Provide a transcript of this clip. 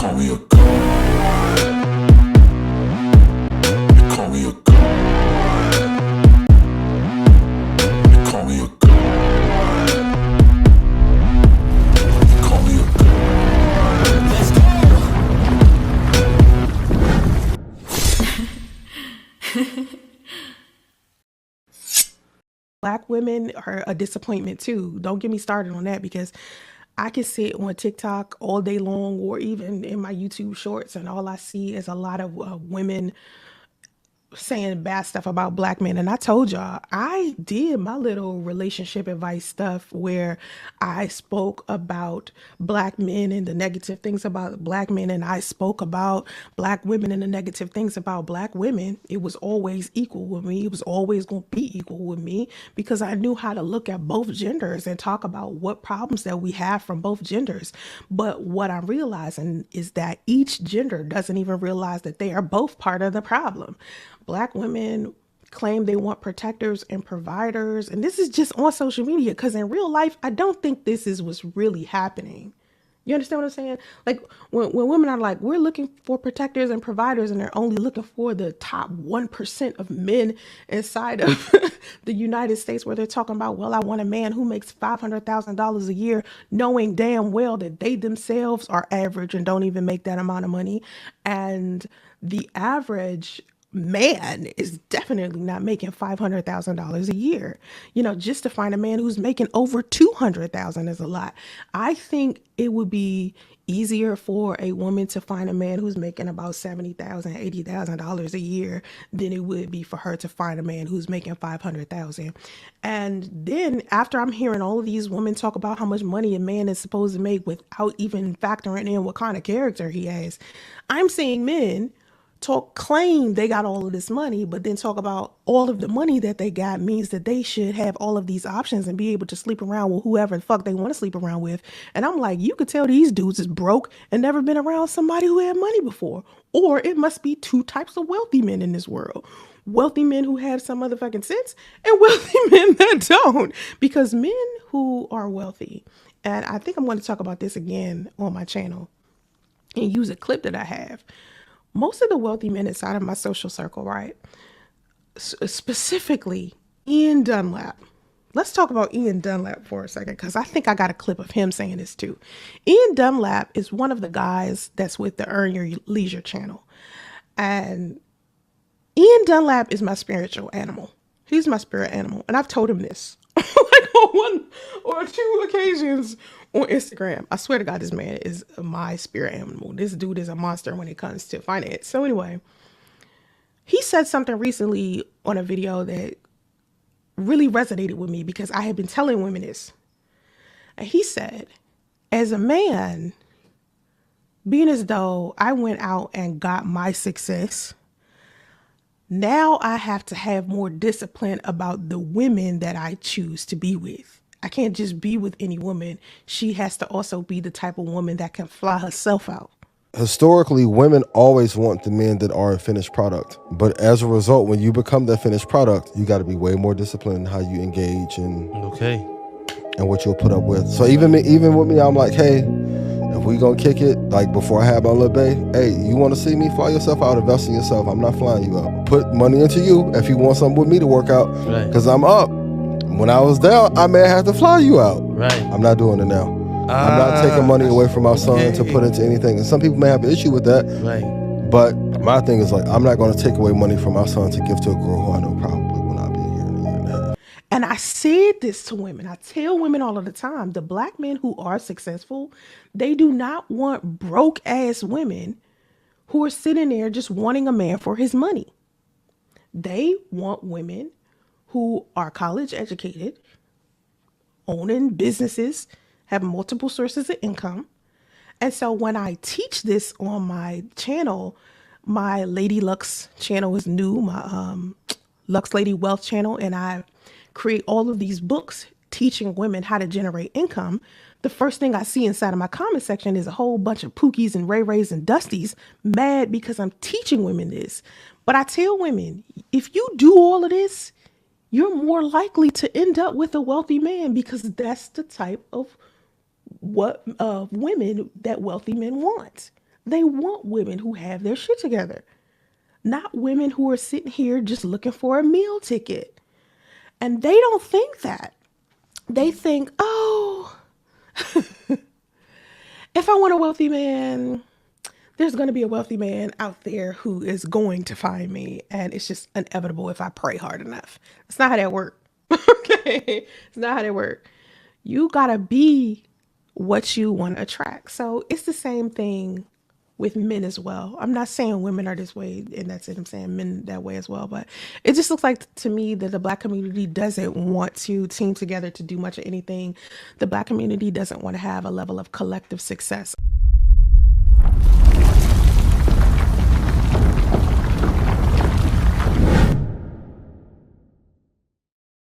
call me a god. You call me a god. You call me a god. You call me a god. Let's go. Black women are a disappointment too. Don't get me started on that, because I can sit on TikTok all day long, or even in my YouTube shorts, and all I see is a lot of women saying bad stuff about black men. And I told y'all, I did my little relationship advice stuff where I spoke about black men and the negative things about black men, and I spoke about black women and the negative things about black women. It was always equal with me. It was always going to be equal with me, because I knew how to look at both genders and talk about what problems that we have from both genders. But what I'm realizing is that each gender doesn't even realize that they are both part of the problem. Black women claim they want protectors and providers, and this is just on social media, because in real life, I don't think this is what's really happening. You understand what I'm saying? Like when women are like, we're looking for protectors and providers, and they're only looking for the top 1% of men inside of the United States, where they're talking about, well, I want a man who makes $500,000 a year, knowing damn well that they themselves are average and don't even make that amount of money. And the average man is definitely not making $500,000 a year. You know, just to find a man who's making over 200,000 is a lot. I think it would be easier for a woman to find a man who's making about $70,000, $80,000 a year than it would be for her to find a man who's making 500,000. And then after I'm hearing all of these women talk about how much money a man is supposed to make without even factoring in what kind of character he has, I'm seeing men claim they got all of this money, but then talk about all of the money that they got means that they should have all of these options and be able to sleep around with whoever the fuck they want to sleep around with. And I'm like, you could tell these dudes is broke and never been around somebody who had money before. Or it must be two types of wealthy men in this world: wealthy men who have some motherfucking sense, and wealthy men that don't. Because men who are wealthy, and I think I'm going to talk about this again on my channel and use a clip that I have. Most of the wealthy men inside of my social circle, right? Specifically, Ian Dunlap. Let's talk about Ian Dunlap for a second, because I think I got a clip of him saying this too. Ian Dunlap is one of the guys that's with the Earn Your Leisure channel. And Ian Dunlap is my spiritual animal. He's my spirit animal. And I've told him this like on one or two occasions on Instagram. I swear to God, this man is my spirit animal. This dude is a monster when it comes to finance. So anyway, he said something recently on a video that really resonated with me, because I had been telling women this. And he said, as a man, being as though I went out and got my success, now I have to have more discipline about the women that I choose to be with. I can't just be with any woman. She has to also be the type of woman that can fly herself out. Historically, women always want the men that are a finished product. But as a result, when you become that finished product, you got to be way more disciplined in how you engage and what you'll put up with. So even with me, I'm like, hey, if we gonna kick it, like before I have my little bae, hey, you want to see me fly yourself out, invest in yourself. I'm not flying you out. Put money into you if you want something with me to work out, because I'm up. When I was down, I may have to fly you out. Right. I'm not doing it now. I'm not taking money away from my son to put into anything. And some people may have an issue with that. Right. But my thing is, like, I'm not going to take away money from my son to give to a girl who I know probably will not be here in a year and a half. And I said this to women. I tell women all of the time, the black men who are successful, they do not want broke ass women who are sitting there just wanting a man for his money. They want women who are college educated, owning businesses, have multiple sources of income. And so when I teach this on my channel, my Lady Lux channel is new, my Lux Lady Wealth channel, and I create all of these books teaching women how to generate income. The first thing I see inside of my comment section is a whole bunch of Pookies and Ray Rays and Dusties mad because I'm teaching women this. But I tell women, if you do all of this, you're more likely to end up with a wealthy man, because that's the type of women that wealthy men want. They want women who have their shit together, not women who are sitting here just looking for a meal ticket. And they don't think that. They think, oh, if I want a wealthy man, there's going to be a wealthy man out there who is going to find me. And it's just inevitable if I pray hard enough. It's not how that works. Okay. It's not how that works. You got to be what you want to attract. So it's the same thing with men as well. I'm not saying women are this way and that's it. I'm saying men that way as well. But it just looks like to me that the Black community doesn't want to team together to do much of anything. The Black community doesn't want to have a level of collective success.